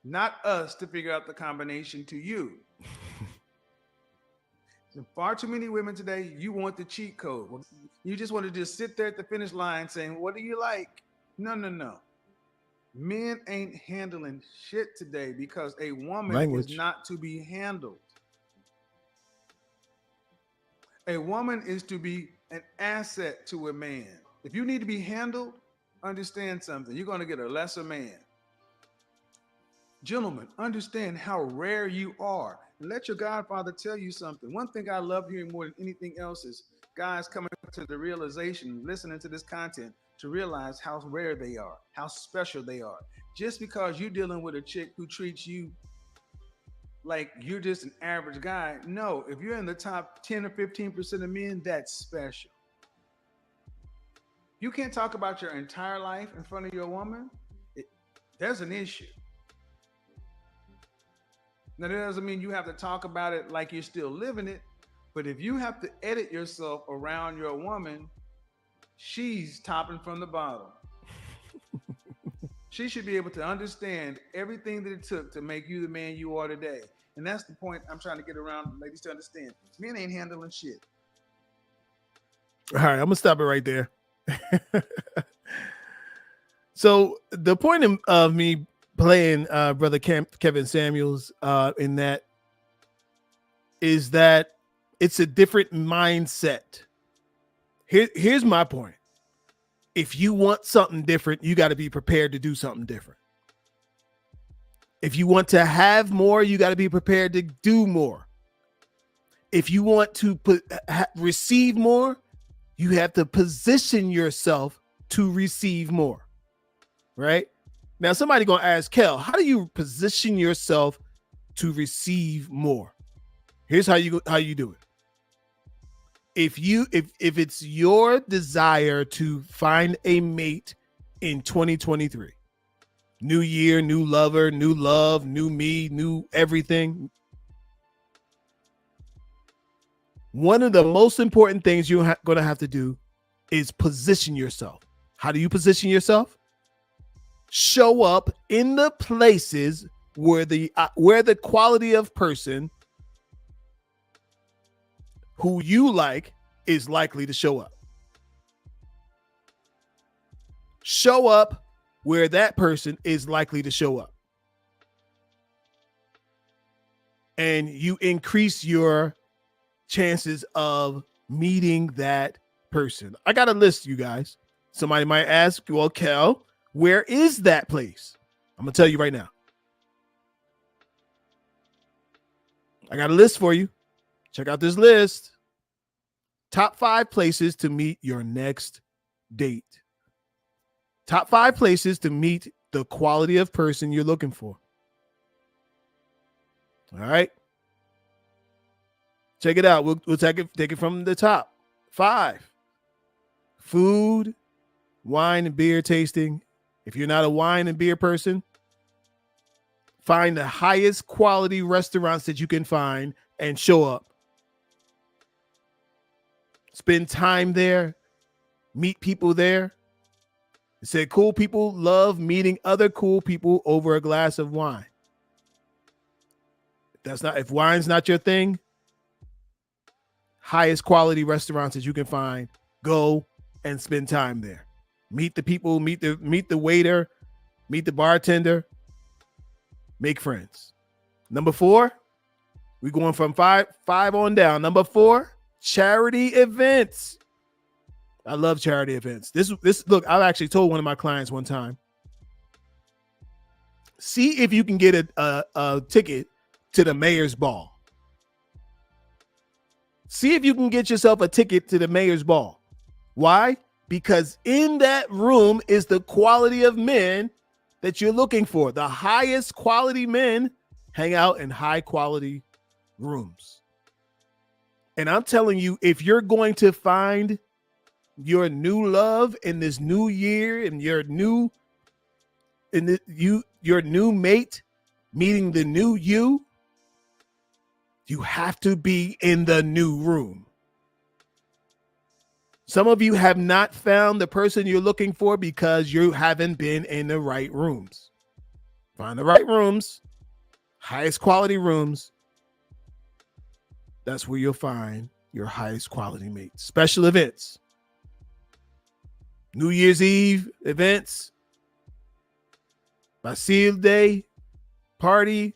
not us to figure out the combination to you. Far too many women today, you want the cheat code. You just want to just sit there at the finish line saying, what do you like? No. Men ain't handling shit today because a woman is not to be handled. A woman is to be an asset to a man. If you need to be handled, understand something. You're going to get a lesser man. Gentlemen, understand how rare you are. And let your godfather tell you something. One thing I love hearing more than anything else is guys coming to the realization, listening to this content, to realize how rare they are, how special they are. Just because you're dealing with a chick who treats you like you're just an average guy. No, if you're in the top 10 or 15% of men, that's special. You can't talk about your entire life in front of your woman. There's an issue. Now, that doesn't mean you have to talk about it like you're still living it, but if you have to edit yourself around your woman, she's topping from the bottom. She should be able to understand everything that it took to make you the man you are today. And that's the point I'm trying to get around ladies to understand. Men ain't handling shit. All right, I'm going to stop it right there. So the point of me playing brother Kevin Samuels in that is that it's a different mindset. Here's my point. If you want something different, you got to be prepared to do something different. If you want to have more, you got to be prepared to do more. If you want to receive more, you have to position yourself to receive more. Right? Now, somebody gonna ask, Kel, how do you position yourself to receive more? Here's how you do it. If it's your desire to find a mate in 2023, new year, new lover, new love, new me, new everything, one of the most important things you're going to have to do is position yourself. How do you position yourself? Show up in the places where the quality of person who you like is likely to show up. Show up where that person is likely to show up. And you increase your chances of meeting that person. I got a list, you guys. Somebody might ask, well, Kel, where is that place? I'm going to tell you right now. I got a list for you. Check out this list. Top 5 places to meet your next date. Top 5 places to meet the quality of person you're looking for. All right. Check it out. We'll take it from the top. 5. Food, wine, and beer tasting. If you're not a wine and beer person, find the highest quality restaurants that you can find and show up. Spend time there. Meet people there. They say cool people love meeting other cool people over a glass of wine. If wine's not your thing, highest quality restaurants that you can find, go and spend time there. Meet the people, meet the waiter, meet the bartender, make friends. Number 4, we're going from five on down. Number 4, charity events. I love charity events. This look, I've actually told one of my clients one time, see if you can get a ticket to the mayor's ball. See if you can get yourself a ticket to the mayor's ball. Why? Because in that room is the quality of men that you're looking for. The highest quality men hang out in high quality rooms. And I'm telling you, if you're going to find your new love in this new year and your new mate meeting the new you, you have to be in the new room. Some of you have not found the person you're looking for because you haven't been in the right rooms. Find the right rooms, highest quality rooms. That's where you'll find your highest quality mate. Special events, New Year's Eve events, Bachelors Day party.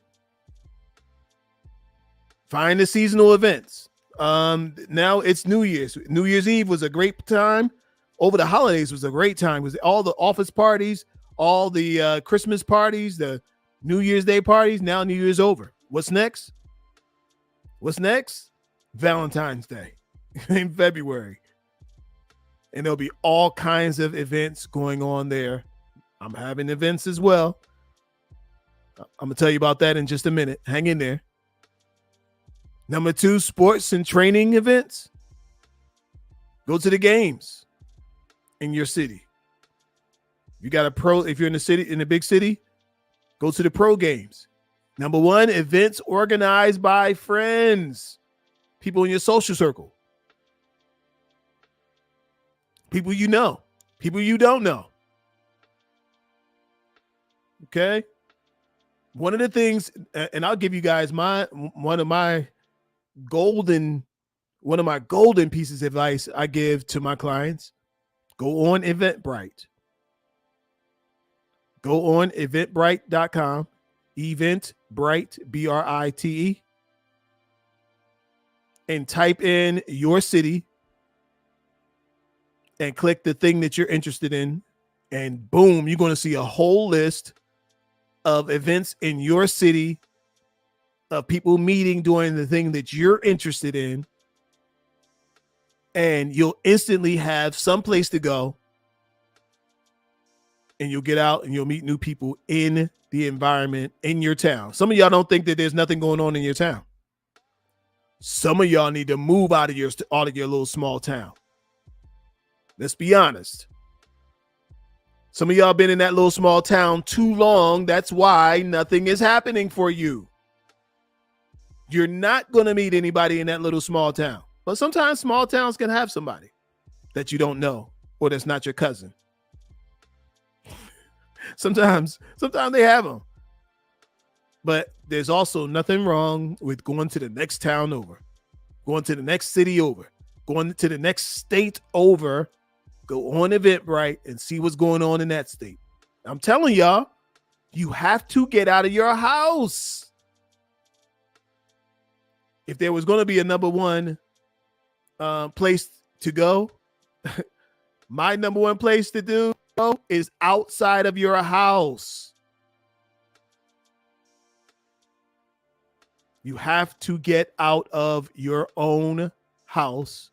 Find the seasonal events. Now it's New Year's. New Year's Eve was a great time. Over the holidays was a great time. It was all the office parties, all the Christmas parties, the New Year's Day parties. Now New Year's over. What's next? What's next? Valentine's Day in February. And there'll be all kinds of events going on there. I'm having events as well. I'm going to tell you about that in just a minute. Hang in there. Number 2, sports and training events. Go to the games in your city. You got a pro, if you're in the city, in a big city, go to the pro games. Number 1, events organized by friends, people in your social circle, people you know, people you don't know. Okay. One of the things, and I'll give you guys one of my golden pieces of advice I give to my clients. Go on Eventbrite. Go on eventbrite.com, Eventbrite, Brite, and type in your city and click the thing that you're interested in. And boom, you're going to see a whole list of events in your city of people meeting, doing the thing that you're interested in. And you'll instantly have some place to go. And you'll get out and you'll meet new people in the environment in your town. Some of y'all don't think that there's nothing going on in your town. Some of y'all need to move out of your little small town. Let's be honest. Some of y'all been in that little small town too long. That's why nothing is happening for you. You're not going to meet anybody in that little small town. But sometimes small towns can have somebody that you don't know or that's not your cousin. Sometimes they have them. But there's also nothing wrong with going to the next town over, going to the next city over, going to the next state over. Go on Eventbrite and see what's going on in that state. I'm telling y'all, you have to get out of your house. If there was going to be a number 1 place to go, my number 1 place to do is outside of your house. You have to get out of your own house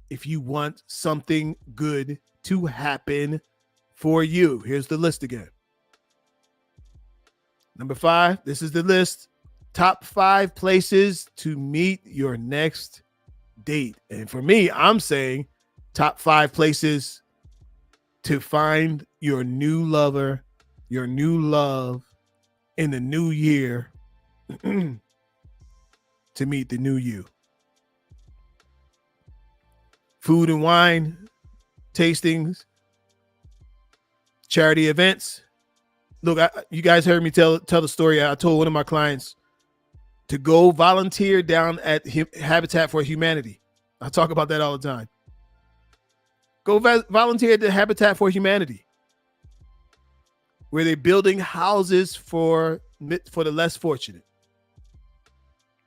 if you want something good to happen for you. Here's the list again. Number 5, this is the list. Top 5 places to meet your next date. And for me, I'm saying top 5 places to find your new lover, your new love in the new year to meet the new you. Food and wine tastings, charity events. Look, you guys heard me tell the story. I told one of my clients to go volunteer down at Habitat for Humanity. I talk about that all the time. Go volunteer at the Habitat for Humanity, where they're building houses for the less fortunate.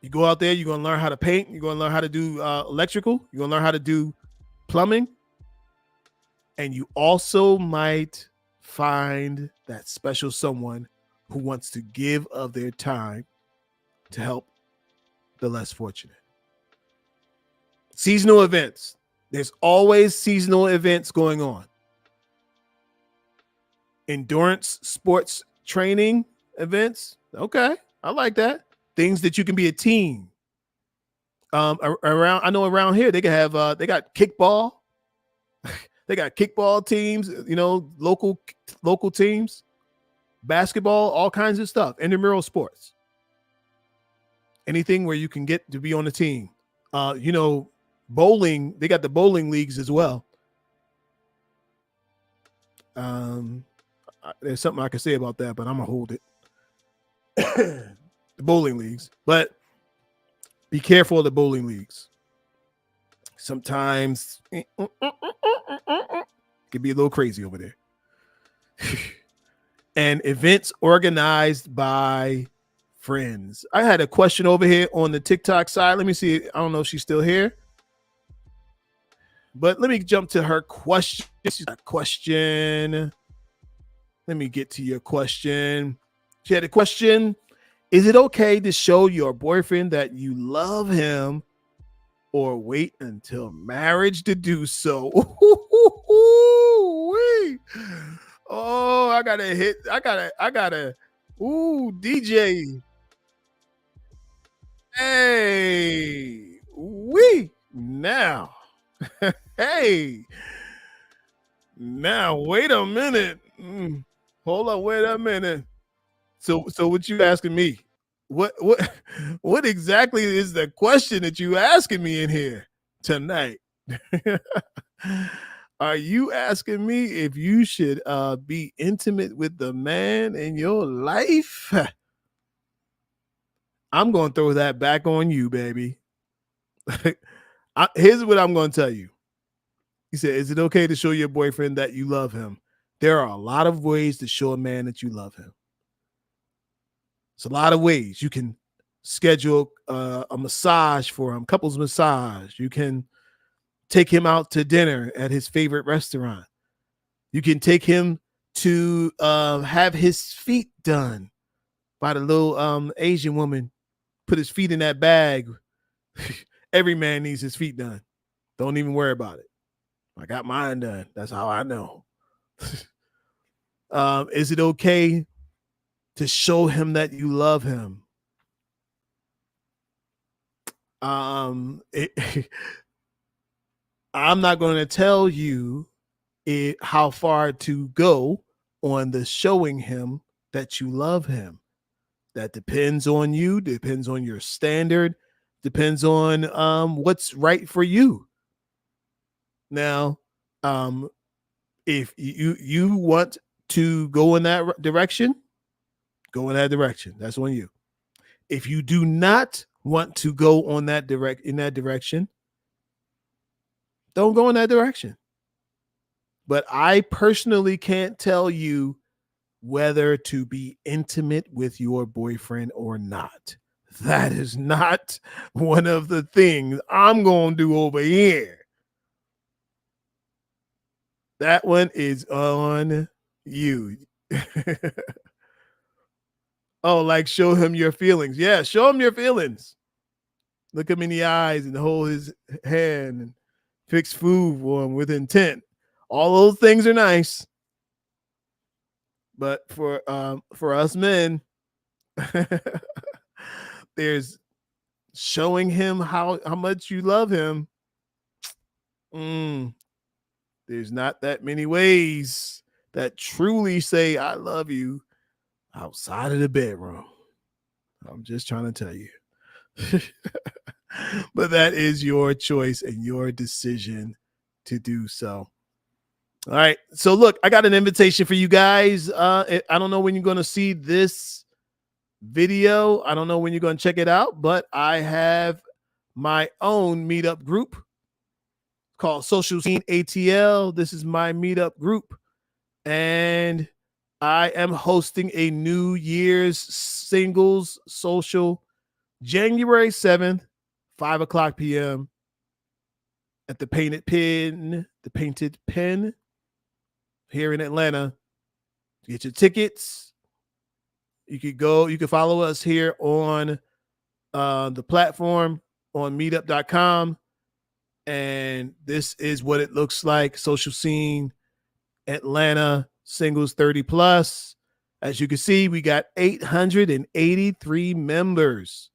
You go out there, you're going to learn how to paint. You're going to learn how to do electrical. You're going to learn how to do plumbing. And you also might find that special someone who wants to give of their time to help the less fortunate. Seasonal events. There's always seasonal events going on. Endurance sports training events. Okay, I like that. things that you can be a team. Around, I know around here they can have they got kickball. They got kickball teams, local teams, basketball, all kinds of stuff, intramural sports. Anything where you can get to be on a team. Bowling, they got the bowling leagues as well. There's something I can say about that, but I'm gonna hold it. The bowling leagues, but be careful of the bowling leagues. Sometimes it can be a little crazy over there. And events organized by friends. I had a question over here on the TikTok side. Let me see. I don't know if she's still here, but let me jump to her question. She's got a question. Let me get to your question. She had a question. Is it okay to show your boyfriend that you love him or wait until marriage to do so? Oh, I gotta, DJ. Hey, now. Hey, now, wait a minute. Hold on, wait a minute. So what you asking me? What exactly is the question that you asking me in here tonight? Are you asking me if you should be intimate with the man in your life? I'm going to throw that back on you, baby. Here's what I'm going to tell you. He said, is it okay to show your boyfriend that you love him? There are a lot of ways to show a man that you love him. It's a lot of ways. You can schedule a massage for him, couples massage. You can take him out to dinner at his favorite restaurant. You can take him to have his feet done by the little Asian woman. Put his feet in that bag. Every man needs his feet done. Don't even worry about it. I got mine done. That's how I know. Is it okay to show him that you love him? I'm not going to tell you how far to go on the showing him that you love him. That depends on you, depends on your standard, depends on what's right for you. Now, if you want to go in that direction, go in that direction. That's on you. If you do not want to go on that direction, don't go in that direction. But I personally can't tell you whether to be intimate with your boyfriend or not. That is not one of the things I'm going to do over here. That one is on you. Oh, like show him your feelings. Yeah, show him your feelings. Look him in the eyes and hold his hand and fix food for him with intent. All those things are nice. But for us men, there's showing him how much you love him. There's not that many ways that truly say I love you outside of the bedroom. I'm just trying to tell you. But that is your choice and your decision to do so. All right. So look, I got an invitation for you guys. I don't know when you're going to see this video. I don't know when you're going to check it out, but I have my own meetup group called Social Scene ATL. This is my meetup group. And I am hosting a New Year's singles social January 7th, 5:00 p.m. at the Painted Pen here in Atlanta. Get your tickets. You can follow us here on the platform on meetup.com. And this is what it looks like. Social Scene Atlanta singles 30 plus. As you can see, we got 883 members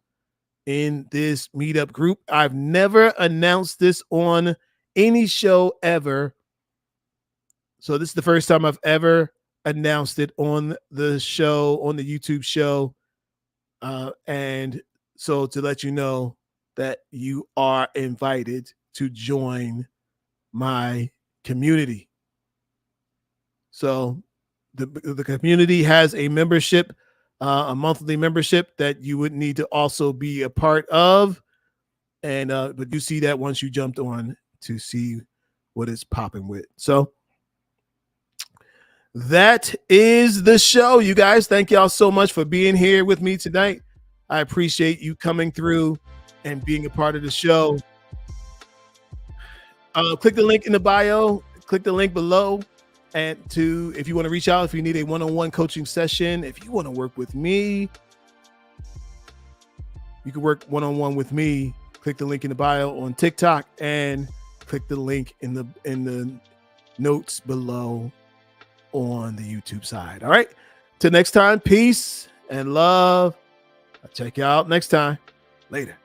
in this meetup group. I've never announced this on any show ever. So this is the first time I've ever announced it on the show, on the YouTube show. And so to let you know that you are invited to join my community. So the community has a membership, a monthly membership that you would need to also be a part of. And but you see that once you jumped on to see what it's popping with. So that is the show, you guys. Thank y'all so much for being here with me tonight. I appreciate you coming through and being a part of the show. Click the link in the bio, click the link below. And if you want to reach out, if you need a one-on-one coaching session, if you want to work with me, you can work one-on-one with me. Click the link in the bio on TikTok and click the link in the notes below on the YouTube side. All right. Till next time, peace and love. I'll check you out next time. Later.